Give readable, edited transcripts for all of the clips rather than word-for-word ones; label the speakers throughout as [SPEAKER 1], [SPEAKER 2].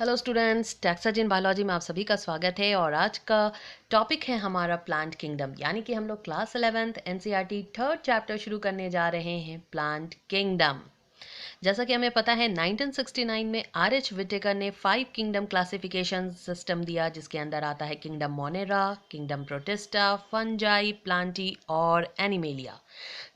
[SPEAKER 1] Hello students, टेक्सोलॉजी in biology में आप सभी का स्वागत है। और आज का टॉपिक है हमारा प्लांट किंगडम, यानी कि हम लोग class 11th NCERT third chapter शुरू करने जा रहे हैं, प्लांट किंगडम। जैसा कि हमें पता है 1969 में आर.एच. विटेकर ने 5 किंगडम क्लासिफिकेशन सिस्टम दिया, जिसके अंदर आता है kingdom Monera, kingdom protista, fungi, Plantae और एनिमेलिया।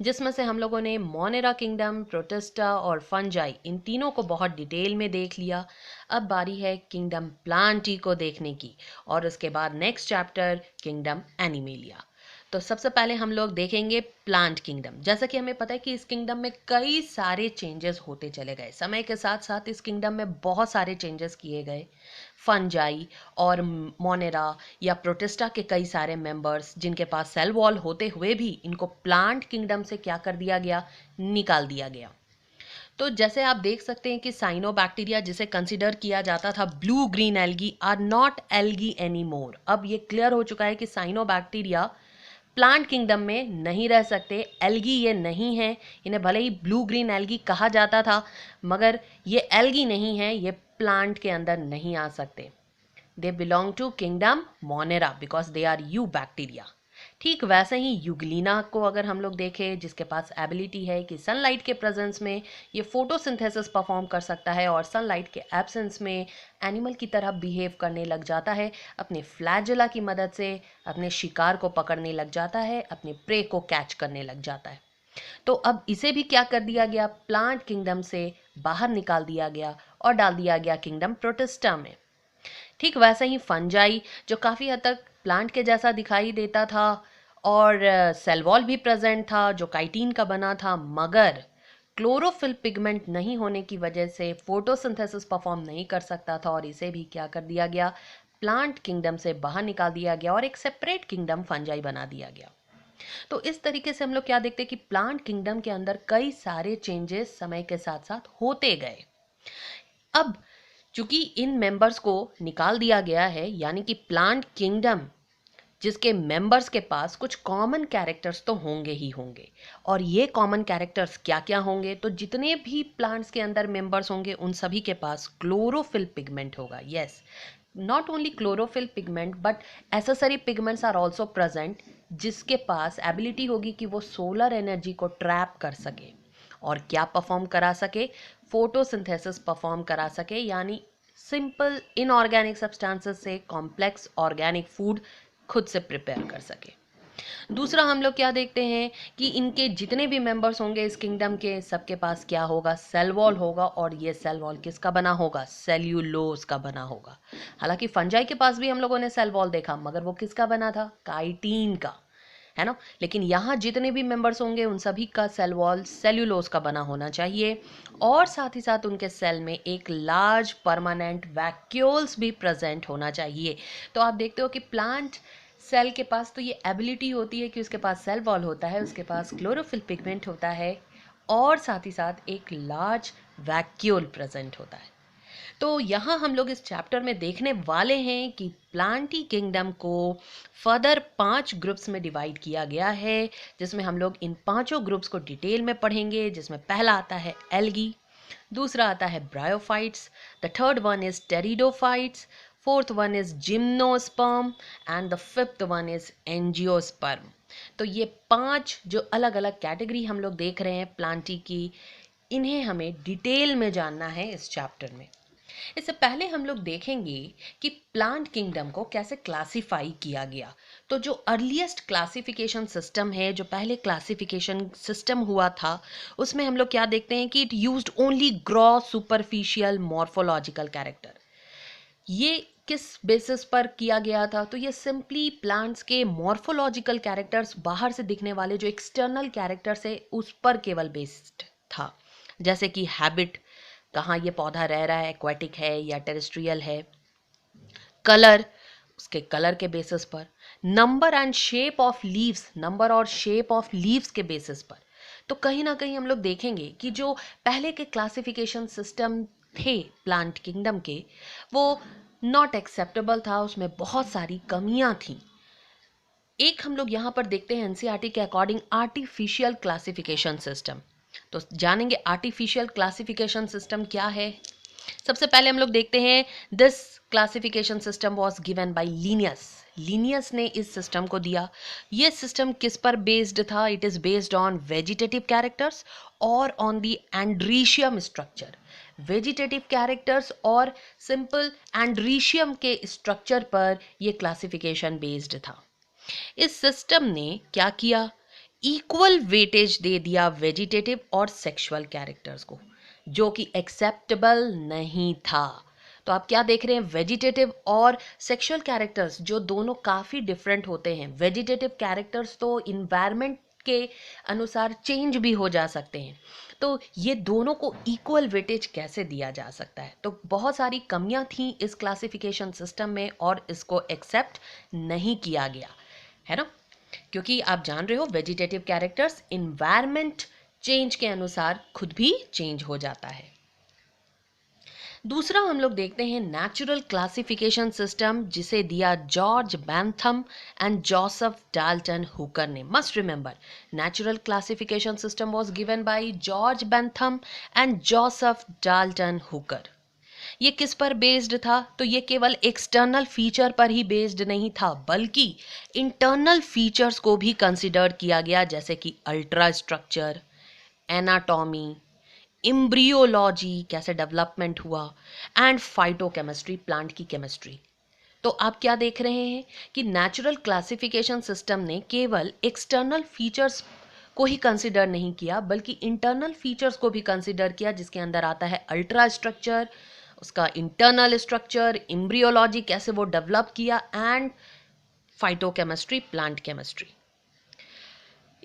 [SPEAKER 1] जिसमें से हम लोगों ने मोनेरा किंगडम, प्रोटिस्टा और फंजाई, इन तीनों को बहुत डिटेल में देख लिया। अब बारी है किंगडम प्लांटी को देखने की, और उसके बाद नेक्स्ट चैप्टर किंगडम एनिमेलिया। तो सबसे पहले हम लोग देखेंगे प्लांट किंगडम। जैसा कि हमें पता है कि इस किंगडम में कई सारे चेंजेस होते चले गए, समय के साथ साथ इस किंगडम में बहुत सारे चेंजेस किए गए। फंजाई और मोनेरा या प्रोटिस्टा के कई सारे मेंबर्स, जिनके पास सेल वॉल होते हुए भी इनको प्लांट किंगडम से क्या कर दिया गया, निकाल दिया गया। तो जैसे आप देख सकते हैं कि साइनोबैक्टीरिया, जिसे कंसिडर किया जाता था blue green algae, are not algae any more. अब ये क्लियर हो चुका है कि साइनोबैक्टीरिया प्लांट किंगडम में नहीं रह सकते, एल्गी ये नहीं है। इन्हें भले ही ब्लू ग्रीन एल्गी कहा जाता था, मगर ये एल्गी नहीं है, ये प्लांट के अंदर नहीं आ सकते। They belong to kingdom Monera because they are eubacteria. ठीक वैसे ही यूग्लिना को अगर हम लोग देखें, जिसके पास एबिलिटी है कि सनलाइट के प्रेजेंस में ये फोटोसिंथेसिस परफॉर्म कर सकता है और सनलाइट के एब्सेंस में एनिमल की तरह बिहेव करने लग जाता है, अपने फ्लैजेला की मदद से अपने शिकार को पकड़ने लग जाता है, अपने प्रे को कैच करने लग जाता है। तो अब इसे भी क्या कर दिया गया, प्लांट किंगडम से बाहर निकाल दिया गया और डाल दिया गया किंगडम प्रोटिस्टा में। ठीक वैसे ही फंजाई, जो काफ़ी हद तक प्लांट के जैसा दिखाई देता था और सेल वॉल भी प्रेजेंट था जो काइटिन का बना था, मगर क्लोरोफिल पिगमेंट नहीं होने की वजह से फोटोसिंथेसिस परफॉर्म नहीं कर सकता था, और इसे भी क्या कर दिया गया, प्लांट किंगडम से बाहर निकाल दिया गया और एक सेपरेट किंगडम फंजाई बना दिया गया। तो इस तरीके से हम लोग क्या देखते हैं कि प्लांट किंगडम के अंदर कई सारे चेंजेस समय के साथ साथ होते गए। अब चूंकि इन मेंबर्स को निकाल दिया गया है, यानी कि प्लांट किंगडम जिसके मेंबर्स के पास कुछ कॉमन कैरेक्टर्स तो होंगे ही होंगे। और ये कॉमन कैरेक्टर्स क्या क्या होंगे, तो जितने भी प्लांट्स के अंदर मेंबर्स होंगे उन सभी के पास क्लोरोफिल पिगमेंट होगा। Yes, not only chlorophyll pigment but accessory pigments are also present, जिसके पास एबिलिटी होगी कि वो सोलर एनर्जी को ट्रैप कर सके और क्या परफॉर्म करा सके, फोटोसिंथेसिस परफॉर्म करा सके, यानी सिंपल इनऑर्गेनिक सब्सटेंसेस से कॉम्प्लेक्स ऑर्गेनिक फूड खुद से प्रिपेयर कर सके। दूसरा हम लोग क्या देखते हैं कि इनके जितने भी मेंबर्स होंगे इस किंगडम के, सबके पास क्या होगा, सेल वॉल होगा, और ये सेल वॉल किसका बना होगा, सेल्यूलोज का बना होगा। हालांकि फंजाई के पास भी हम लोगों ने सेल वॉल देखा, मगर वो किसका बना था, काइटिन का, है ना। लेकिन यहाँ जितने भी मेंबर्स होंगे उन सभी का सेल वॉल सेल्यूलोज का बना होना चाहिए, और साथ ही साथ उनके सेल में एक लार्ज परमानेंट वैक्यूल्स भी प्रेजेंट होना चाहिए। तो आप देखते हो कि प्लांट सेल के पास तो ये एबिलिटी होती है कि उसके पास सेल वॉल होता है, उसके पास क्लोरोफिल पिगमेंट होता है, और साथ ही साथ एक लार्ज वैक्यूल प्रेजेंट होता है। तो यहाँ हम लोग इस चैप्टर में देखने वाले हैं कि प्लांटी किंगडम को फर्दर 5 ग्रुप्स में डिवाइड किया गया है, जिसमें हम लोग इन पांचों ग्रुप्स को डिटेल में पढ़ेंगे। जिसमें पहला आता है एल्गी, दूसरा आता है bryophytes, the third one is pteridophytes, fourth one is gymnosperm and the fifth one is angiosperm. तो ये 5 जो अलग अलग कैटेगरी हम लोग देख रहे हैं प्लांटी की, इन्हें हमें डिटेल में जानना है इस चैप्टर में। इससे पहले हम लोग देखेंगे कि प्लांट किंगडम को कैसे क्लासिफाई किया गया। तो जो अर्लीस्ट क्लासिफिकेशन सिस्टम है, जो पहले क्लासिफिकेशन सिस्टम हुआ था, उसमें हम लोग क्या देखते हैं कि it used only gross superficial morphological character. ये किस बेसिस पर किया गया था, तो ये सिंपली प्लांट्स के मॉर्फोलॉजिकल कैरेक्टर्स, बाहर से दिखने वाले जो एक्सटर्नल कैरेक्टर्स है उस पर केवल बेस्ड था। जैसे कि हैबिट, कहाँ ये पौधा रह रहा है, एक्वेटिक है या टेरेस्ट्रियल है, कलर, उसके कलर के बेसिस पर, number and shape of leaves, number और शेप ऑफ लीव्स के बेसिस पर। तो कहीं ना कहीं हम लोग देखेंगे कि जो पहले के क्लासिफिकेशन सिस्टम थे प्लांट किंगडम के, वो नॉट एक्सेप्टेबल था, उसमें बहुत सारी कमियां थी। एक हम लोग यहाँ पर देखते हैं एनसीईआरटी के अकॉर्डिंग आर्टिफिशियल क्लासिफिकेशन सिस्टम। तो जानेंगे आर्टिफिशियल क्लासिफिकेशन सिस्टम क्या है। सबसे पहले हम लोग देखते हैं this classification system was given by Linnaeus. Linnaeus ने इस सिस्टम को दिया। ये सिस्टम किस पर बेस्ड था? It is based on vegetative characters और on the androecium structure. Vegetative characters और सिंपल एंड्रीशियम के स्ट्रक्चर पर यह क्लासिफिकेशन बेस्ड था। इस सिस्टम ने क्या किया? इक्वल वेटेज दे दिया वेजिटेटिव और सेक्सुअल कैरेक्टर्स को, जो कि एक्सेप्टेबल नहीं था। तो आप क्या देख रहे हैं? वेजिटेटिव और सेक्सुअल कैरेक्टर्स जो दोनों काफ़ी डिफरेंट होते हैं। वेजिटेटिव कैरेक्टर्स तो इन्वायरमेंट के अनुसार चेंज भी हो जा सकते हैं, तो ये दोनों को इक्वल वेटेज कैसे दिया जा सकता है? तो बहुत सारी कमियां थी इस क्लासिफिकेशन सिस्टम में और इसको एक्सेप्ट नहीं किया गया, है ना? क्योंकि आप जान रहे हो वेजिटेटिव कैरेक्टर्स इन्वायरमेंट चेंज के अनुसार खुद भी चेंज हो जाता है। दूसरा हम लोग देखते हैं नेचुरल क्लासिफिकेशन सिस्टम, जिसे दिया George Bentham and Joseph Dalton Hooker ने। Must remember, natural classification system was given by George Bentham and Joseph Dalton Hooker. ये किस पर बेस्ड था? तो ये केवल एक्सटर्नल फीचर पर ही बेस्ड नहीं था, बल्कि इंटरनल फीचर्स को भी कंसिडर किया गया, जैसे कि अल्ट्रा स्ट्रक्चर, एनाटॉमी, एम्ब्रियोलॉजी कैसे डेवलपमेंट हुआ, एंड फाइटोकेमिस्ट्री प्लांट की केमिस्ट्री। तो आप क्या देख रहे हैं कि नेचुरल क्लासिफिकेशन सिस्टम ने केवल एक्सटर्नल फीचर्स को ही कंसिडर नहीं किया, बल्कि इंटरनल फीचर्स को भी कंसिडर किया, जिसके अंदर आता है अल्ट्रा स्ट्रक्चर, उसका इंटरनल स्ट्रक्चर, एम्ब्रियोलॉजी कैसे वो डेवलप किया, एंड फाइटोकेमिस्ट्री प्लांट केमिस्ट्री।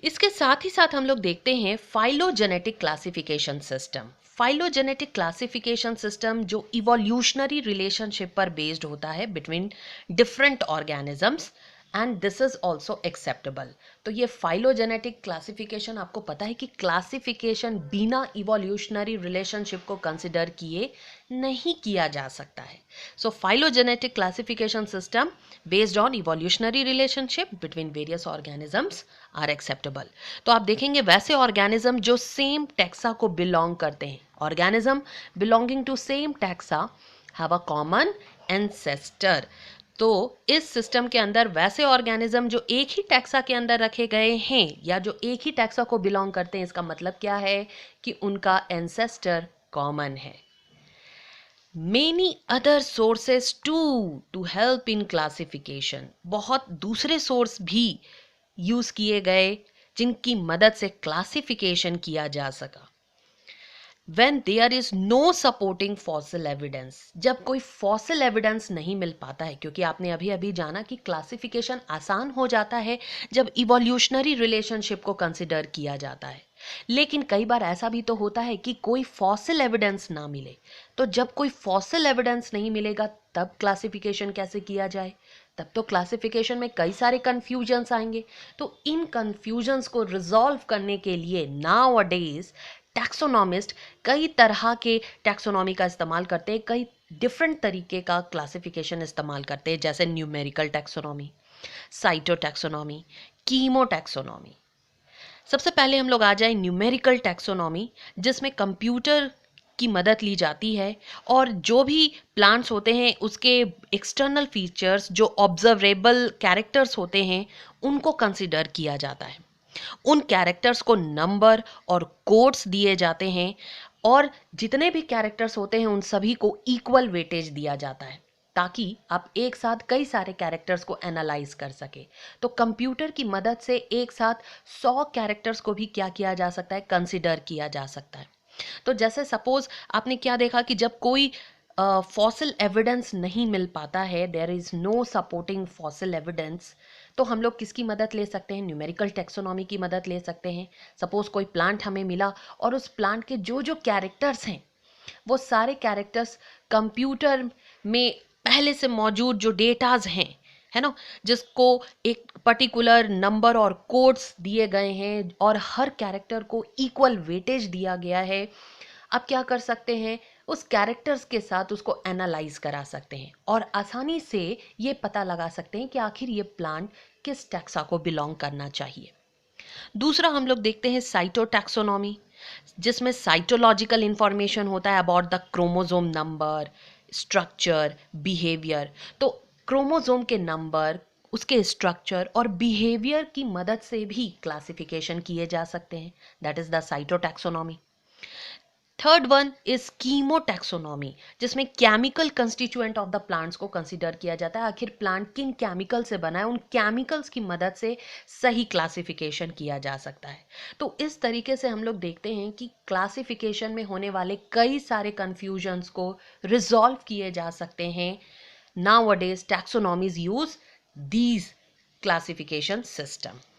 [SPEAKER 1] इसके साथ ही साथ हम लोग देखते हैं phylogenetic classification system. Phylogenetic classification system जो इवोल्यूशनरी रिलेशनशिप पर बेस्ड होता है between different organisms, and this is also acceptable. तो ये फाइलोजेनेटिक क्लासिफिकेशन, आपको पता है कि क्लासिफिकेशन बिना इवोल्यूशनरी रिलेशनशिप को कंसिडर किए नहीं किया जा सकता है। So phylogenetic classification system based on evolutionary relationship between various organisms are acceptable. तो आप देखेंगे वैसे ऑर्गेनिज्म जो सेम टैक्सा को बिलोंग करते हैं, organism belonging to same taxa have a common ancestor. तो इस सिस्टम के अंदर वैसे ऑर्गेनिज्म जो एक ही टैक्सा के अंदर रखे गए हैं या जो एक ही टैक्सा को बिलोंग करते हैं, इसका मतलब क्या है कि उनका एंसेस्टर कॉमन है। Many other sources too to help in classification, बहुत दूसरे सोर्स भी यूज किए गए जिनकी मदद से क्लासिफिकेशन किया जा सका। When there is no supporting fossil evidence, जब कोई फॉसिल एविडेंस नहीं मिल पाता है, क्योंकि आपने अभी अभी जाना कि क्लासिफिकेशन आसान हो जाता है जब इवोल्यूशनरी रिलेशनशिप को कंसिडर किया जाता है, लेकिन कई बार ऐसा भी तो होता है कि कोई फॉसिल एविडेंस ना मिले। तो जब कोई फॉसिल एविडेंस नहीं मिलेगा तब क्लासिफिकेशन कैसे किया जाए? तब तो क्लासिफिकेशन में कई सारे कंफ्यूजन्स आएंगे। तो इन कंफ्यूजन्स को रिजॉल्व करने के लिए नाउ अ डेज टैक्सोनॉमिस्ट कई तरह के टैक्सोनॉमी का इस्तेमाल करते हैं, कई डिफरेंट तरीके का क्लासिफिकेशन इस्तेमाल करते हैं, जैसे numerical taxonomy, cytotaxonomy, chemotaxonomy. सबसे पहले हम लोग आ जाए न्यूमेरिकल टैक्सोनॉमी, जिसमें कंप्यूटर की मदद ली जाती है और जो भी प्लांट्स होते हैं उसके एक्सटर्नल फीचर्स जो ऑब्जर्वेबल कैरेक्टर्स होते हैं उनको कंसिडर किया जाता है। उन कैरेक्टर्स को नंबर और कोड्स दिए जाते हैं और जितने भी कैरेक्टर्स होते हैं उन सभी को इक्वल वेटेज दिया जाता है, ताकि आप एक साथ कई सारे कैरेक्टर्स को एनालाइज कर सके। तो कंप्यूटर की मदद से एक साथ 100 कैरेक्टर्स को भी क्या किया जा सकता है? कंसिडर किया जा सकता है। तो जैसे सपोज आपने क्या देखा कि जब कोई फॉसिल एविडेंस नहीं मिल पाता है, there is no supporting fossil evidence, तो हम लोग किसकी मदद ले सकते हैं? न्यूमेरिकल टैक्सोनॉमी की मदद ले सकते हैं। सपोज कोई प्लांट हमें मिला और उस प्लांट के जो जो कैरेक्टर्स हैं वो सारे कैरेक्टर्स कंप्यूटर में पहले से मौजूद जो डेटाज हैं, है ना, जिसको एक पर्टिकुलर नंबर और कोड्स दिए गए हैं और हर कैरेक्टर को इक्वल वेटेज दिया गया है, आप क्या कर सकते हैं? उस कैरेक्टर्स के साथ उसको एनालाइज करा सकते हैं और आसानी से ये पता लगा सकते हैं कि आखिर ये प्लांट किस टैक्सा को बिलोंग करना चाहिए। दूसरा हम लोग देखते हैं साइटोटैक्सोनॉमी, जिसमें साइटोलॉजिकल इंफॉर्मेशन होता है about the chromosome number, structure, behaviour. तो क्रोमोसोम के नंबर, उसके स्ट्रक्चर और बिहेवियर की मदद से भी क्लासिफिकेशन किए जा सकते हैं। That is the cytotaxonomy. Third one is chemotaxonomy, जिसमें chemical constituent of the plants को कंसीडर किया जाता है। आखिर प्लांट किन केमिकल से बना है, उन केमिकल्स की मदद से सही क्लासिफिकेशन किया जा सकता है। तो इस तरीके से हम लोग देखते हैं कि क्लासिफिकेशन में होने वाले कई सारे कंफ्यूजन्स को रिजॉल्व किए जा सकते हैं। Nowadays taxonomies use these classification system.